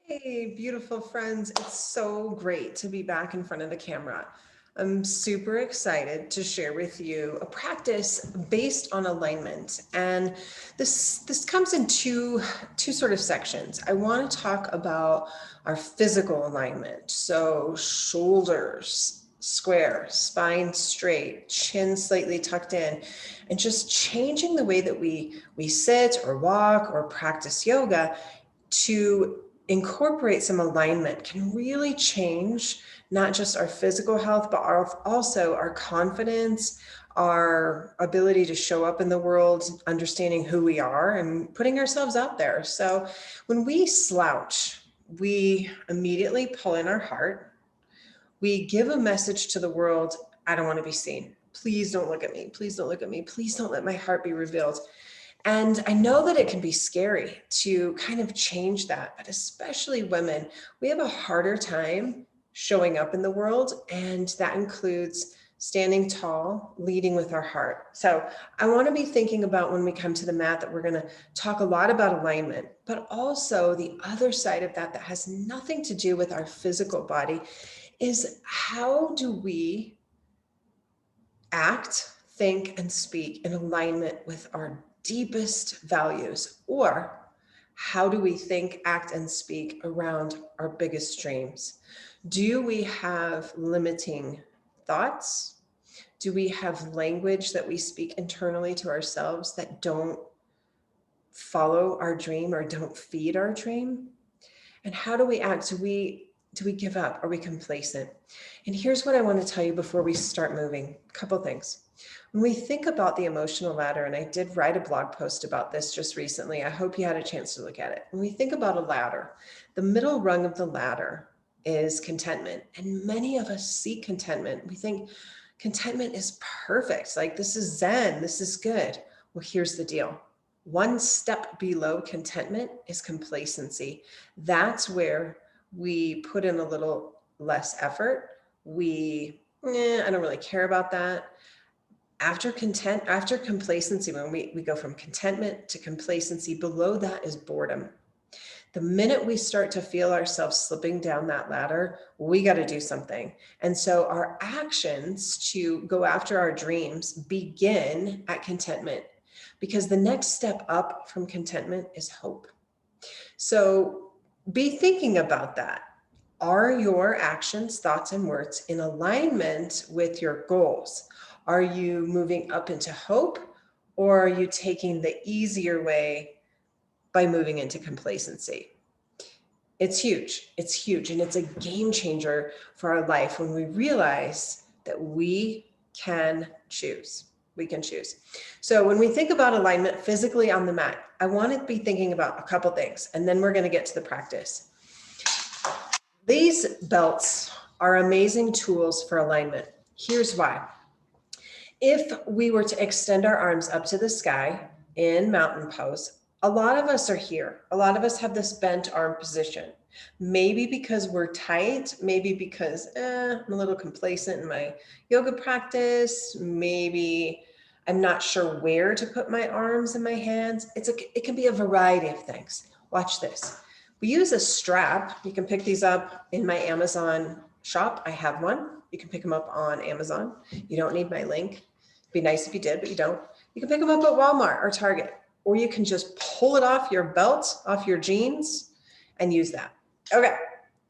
Hey, beautiful friends. It's so great to be back in front of the camera. I'm super excited to share with you a practice based on alignment. And this comes in two sort of sections. I want to talk about our physical alignment. So shoulders square, spine straight, chin slightly tucked in, and just changing the way that we sit or walk or practice yoga to incorporate some alignment can really change not just our physical health, but also our confidence, our ability to show up in the world, understanding who we are and putting ourselves out there. So when we slouch, we immediately pull in our heart. We give a message to the world, I don't want to be seen. Please don't look at me. Please don't look at me. Please don't let my heart be revealed. And I know that it can be scary to kind of change that, but especially women, we have a harder time showing up in the world. And that includes standing tall, leading with our heart. So I want to be thinking about when we come to the mat that we're going to talk a lot about alignment, but also the other side of that has nothing to do with our physical body is how do we act, think, and speak in alignment with our deepest values? Or how do we think, act, and speak around our biggest dreams? Do we have limiting thoughts? Do we have language that we speak internally to ourselves that don't follow our dream or don't feed our dream? And how do we act? Do we give up? Are we complacent? And here's what I want to tell you before we start moving. A couple things. When we think about the emotional ladder, and I did write a blog post about this just recently, I hope you had a chance to look at it. When we think about a ladder, the middle rung of the ladder is contentment. And many of us seek contentment. We think contentment is perfect. Like, this is Zen, this is good. Well, here's the deal. One step below contentment is complacency. That's where we put in a little less effort. I don't really care about that. After complacency, when we go from contentment to complacency, below that is boredom. The minute we start to feel ourselves slipping down that ladder, we got to do something. And so our actions to go after our dreams begin at contentment, because the next step up from contentment is hope. So be thinking about that. Are your actions, thoughts, and words in alignment with your goals? Are you moving up into hope, or are you taking the easier way by moving into complacency? It's huge. It's huge. And it's a game changer for our life when we realize that we can choose. We can choose. So when we think about alignment physically on the mat, I want to be thinking about a couple things, and then we're going to get to the practice. These belts are amazing tools for alignment. Here's why. If we were to extend our arms up to the sky in mountain pose, a lot of us are here. A lot of us have this bent arm position. Maybe because we're tight, maybe because I'm a little complacent in my yoga practice. Maybe I'm not sure where to put my arms and my hands. It can be a variety of things. Watch this. We use a strap. You can pick these up in my Amazon shop. I have one. You can pick them up on Amazon. You don't need my link. It'd be nice if you did, but you don't. You can pick them up at Walmart or Target, or you can just pull it off your belt, off your jeans, and use that. Okay,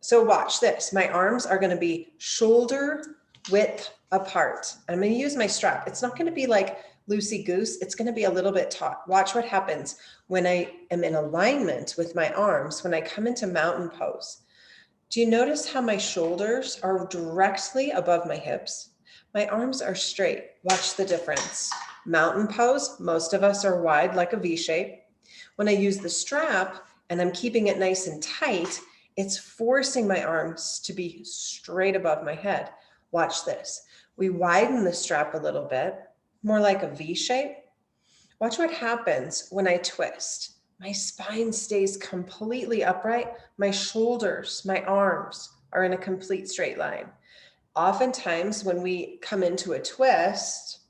so watch this. My arms are going to be shoulder width apart. I'm going to use my strap. It's not going to be like loosey-goose. It's going to be a little bit taut. Watch what happens when I am in alignment with my arms, when I come into mountain pose. Do you notice how my shoulders are directly above my hips? My arms are straight. Watch the difference. Mountain pose, most of us are wide like a V shape. When I use the strap and I'm keeping it nice and tight, it's forcing my arms to be straight above my head. Watch this. We widen the strap a little bit, more like a V shape. Watch what happens when I twist. My spine stays completely upright. My shoulders, my arms are in a complete straight line. Oftentimes when we come into a twist,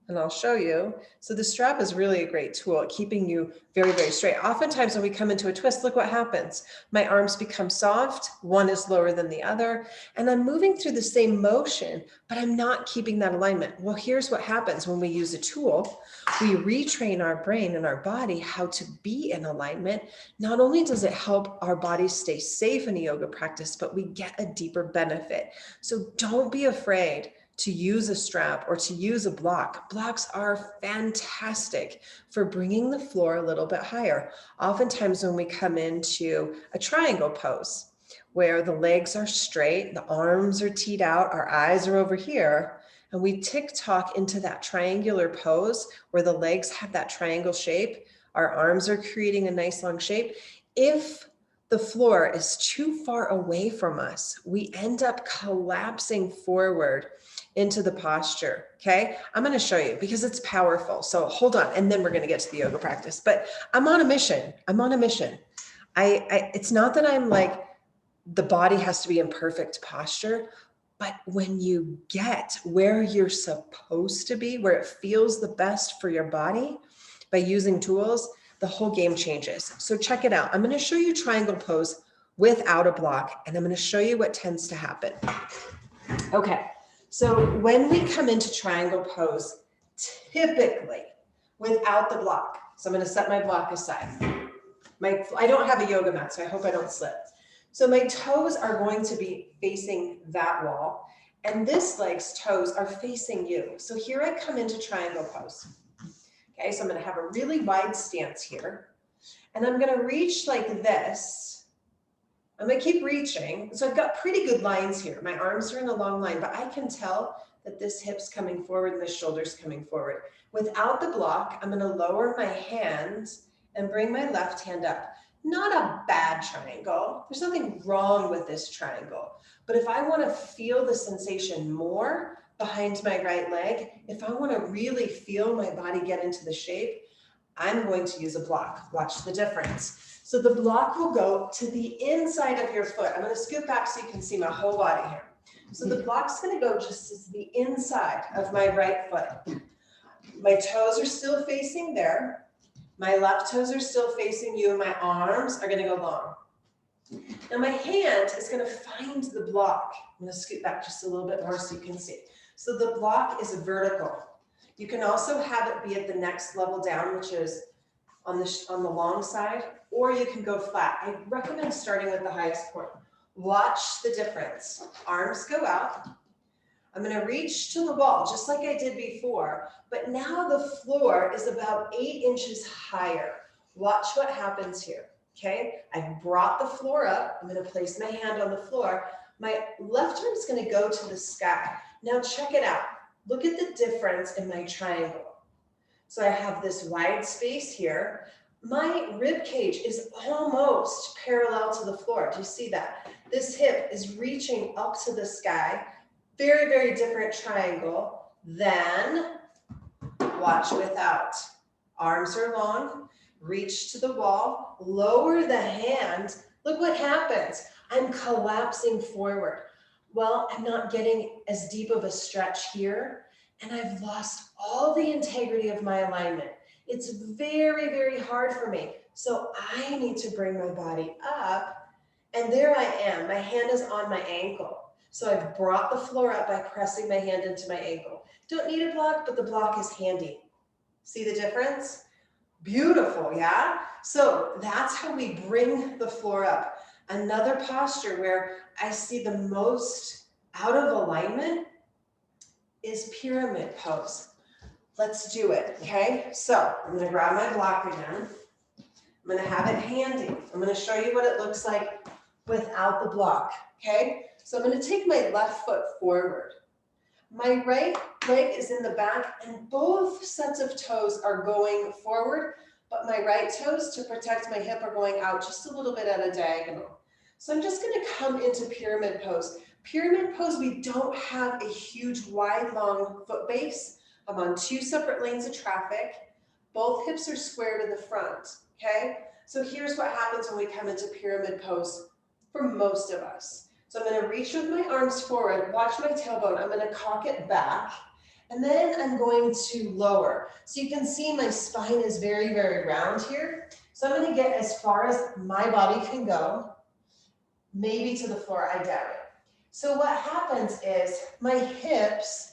And I'll show you. So the strap is really a great tool at keeping you very, very straight. Oftentimes when we come into a twist, look what happens. My arms become soft, one is lower than the other, and I'm moving through the same motion, but I'm not keeping that alignment. Well, here's what happens when we use a tool. We retrain our brain and our body how to be in alignment. Not only does it help our bodies stay safe in a yoga practice, but we get a deeper benefit. So don't be afraid to use a strap or to use a block. Blocks are fantastic for bringing the floor a little bit higher. Oftentimes when we come into a triangle pose, where the legs are straight, the arms are teed out, our eyes are over here, and we tick-tock into that triangular pose where the legs have that triangle shape, our arms are creating a nice long shape. If the floor is too far away from us, we end up collapsing forward into the posture, okay? I'm gonna show you because it's powerful. So hold on, and then we're gonna get to the yoga practice. But I'm on a mission. I'm on a mission. It's not that I'm like, the body has to be in perfect posture, but when you get where you're supposed to be, where it feels the best for your body by using tools, the whole game changes. So check it out. I'm gonna show you triangle pose without a block, and I'm gonna show you what tends to happen. Okay. So when we come into triangle pose, typically without the block, so I'm going to set my block aside. I don't have a yoga mat, so I hope I don't slip. So my toes are going to be facing that wall, and this leg's toes are facing you. So here I come into triangle pose. Okay, so I'm going to have a really wide stance here, and I'm going to reach like this. I'm going to keep reaching. So I've got pretty good lines here. My arms are in a long line, but I can tell that this hip's coming forward and this shoulder's coming forward. Without the block, I'm going to lower my hands and bring my left hand up. Not a bad triangle. There's nothing wrong with this triangle. But if I want to feel the sensation more behind my right leg, if I want to really feel my body get into the shape, I'm going to use a block. Watch the difference. So the block will go to the inside of your foot. I'm going to scoot back so you can see my whole body here. So the block's going to go just to the inside of my right foot. My toes are still facing there. My left toes are still facing you. My arms are going to go long. Now my hand is going to find the block. I'm going to scoot back just a little bit more so you can see. So the block is vertical. You can also have it be at the next level down, which is on the long side, or you can go flat. I recommend starting with the highest point. Watch the difference. Arms go out. I'm going to reach to the wall just like I did before, but now the floor is about 8 inches higher. Watch what happens here. Okay, I've brought the floor up. I'm going to place my hand on the floor. My left arm is going to go to the sky. Now check it out. Look at the difference in my triangle. So I have this wide space here. My rib cage is almost parallel to the floor. Do you see that? This hip is reaching up to the sky. Very, very different triangle than watch without. Arms are long, reach to the wall, lower the hand. Look what happens. I'm collapsing forward. Well, I'm not getting as deep of a stretch here, and I've lost all the integrity of my alignment. It's very, very hard for me. So I need to bring my body up, and there I am. My hand is on my ankle. So I've brought the floor up by pressing my hand into my ankle. Don't need a block, but the block is handy. See the difference? Beautiful, yeah? So that's how we bring the floor up. Another posture where I see the most out of alignment is pyramid pose. Let's do it, okay? So I'm gonna grab my block again. I'm gonna have it handy. I'm gonna show you what it looks like without the block, okay? So I'm gonna take my left foot forward. My right leg is in the back and both sets of toes are going forward, but my right toes to protect my hip are going out just a little bit at a diagonal. So I'm just gonna come into pyramid pose. Pyramid pose, we don't have a huge, wide, long foot base. I'm on 2 separate lanes of traffic. Both hips are square to the front, okay? So here's what happens when we come into pyramid pose for most of us. So I'm gonna reach with my arms forward, watch my tailbone. I'm gonna cock it back, And then I'm going to lower. So you can see my spine is very, very round here. So I'm going to get as far as my body can go, maybe to the floor, I doubt it. So what happens is my hips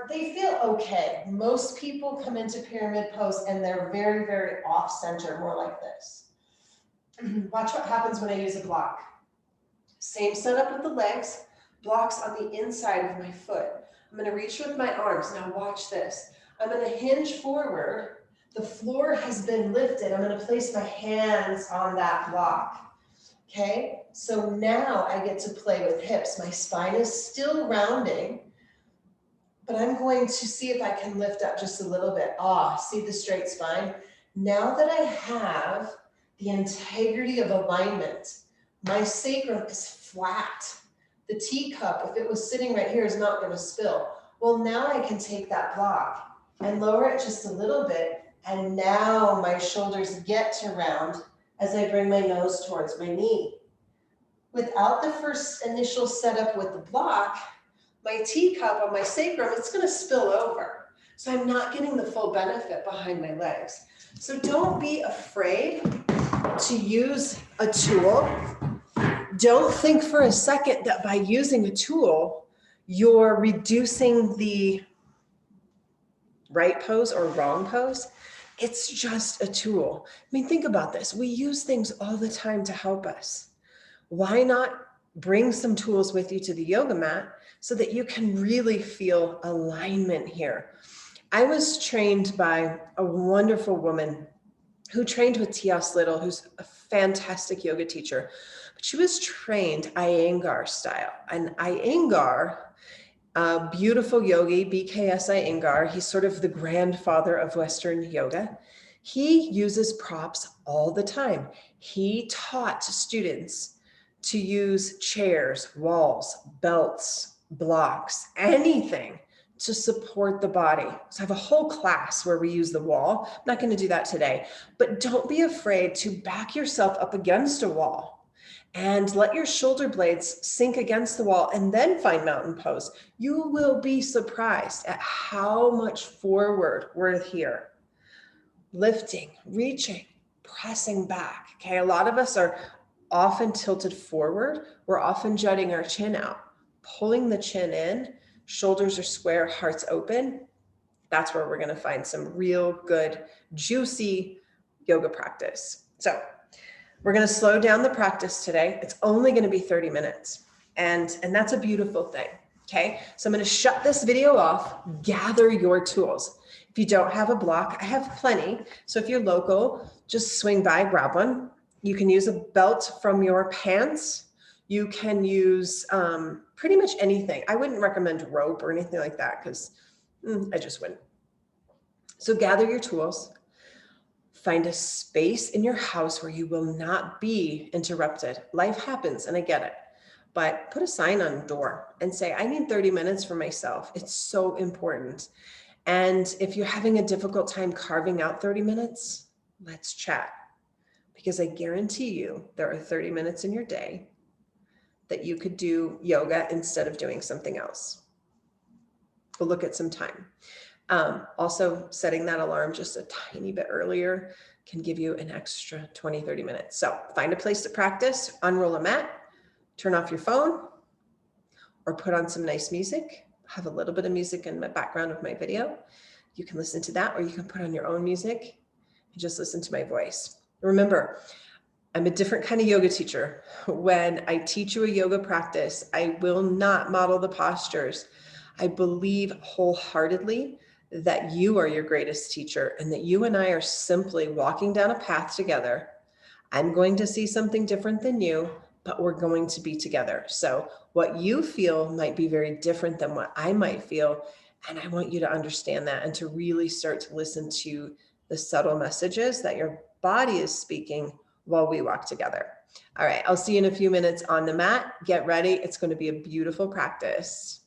they feel okay. Most people come into pyramid pose and they're very, very off center, more like this. Watch what happens when I use a block. Same setup with the legs, blocks on the inside of my foot. I'm going to reach with my arms. Now watch this. I'm going to hinge forward. The floor has been lifted. I'm going to place my hands on that block. Okay, so now I get to play with hips. My spine is still rounding, but I'm going to see if I can lift up just a little bit. See the straight spine? Now that I have the integrity of alignment, my sacrum is flat. The teacup, if it was sitting right here, is not going to spill. Well, now I can take that block and lower it just a little bit, and now my shoulders get to round as I bring my nose towards my knee. Without the first initial setup with the block, my teacup on my sacrum, it's going to spill over. So I'm not getting the full benefit behind my legs. So don't be afraid to use a tool. Don't think for a second that by using a tool, you're reducing the right pose or wrong pose. It's just a tool. I mean, think about this. We use things all the time to help us. Why not bring some tools with you to the yoga mat so that you can really feel alignment here? I was trained by a wonderful woman who trained with T.S. Little, who's a fantastic yoga teacher. But she was trained Iyengar style. And Iyengar, a beautiful yogi, BKS Iyengar, he's sort of the grandfather of Western yoga. He uses props all the time. He taught students to use chairs, walls, belts, blocks, anything to support the body. So I have a whole class where we use the wall. I'm not going to do that today, but don't be afraid to back yourself up against a wall and let your shoulder blades sink against the wall and then find mountain pose. You will be surprised at how much forward we're here. Lifting, reaching, pressing back. Okay, a lot of us are often tilted forward. We're often jutting our chin out, pulling the chin in, shoulders are square, heart's open. That's where we're going to find some real good, juicy yoga practice. So we're going to slow down the practice today. It's only going to be 30 minutes. And that's a beautiful thing. Okay. So I'm going to shut this video off, gather your tools. If you don't have a block, I have plenty. So if you're local, just swing by, grab one. You can use a belt from your pants. You can use pretty much anything. I wouldn't recommend rope or anything like that because I just wouldn't. So gather your tools. Find a space in your house where you will not be interrupted. Life happens, and I get it. But put a sign on the door and say, I need 30 minutes for myself. It's so important. And if you're having a difficult time carving out 30 minutes, let's chat. Because I guarantee you there are 30 minutes in your day that you could do yoga instead of doing something else. We'll look at some time. Also, setting that alarm just a tiny bit earlier can give you an extra 20, 30 minutes. So find a place to practice, unroll a mat, turn off your phone, or put on some nice music. I have a little bit of music in the background of my video. You can listen to that, or you can put on your own music and just listen to my voice. Remember, I'm a different kind of yoga teacher. When I teach you a yoga practice, I will not model the postures. I believe wholeheartedly that you are your greatest teacher and that you and I are simply walking down a path together. I'm going to see something different than you, but we're going to be together. So what you feel might be very different than what I might feel. And I want you to understand that and to really start to listen to the subtle messages that your body is speaking while we walk together. All right, I'll see you in a few minutes on the mat. Get ready. It's going to be a beautiful practice.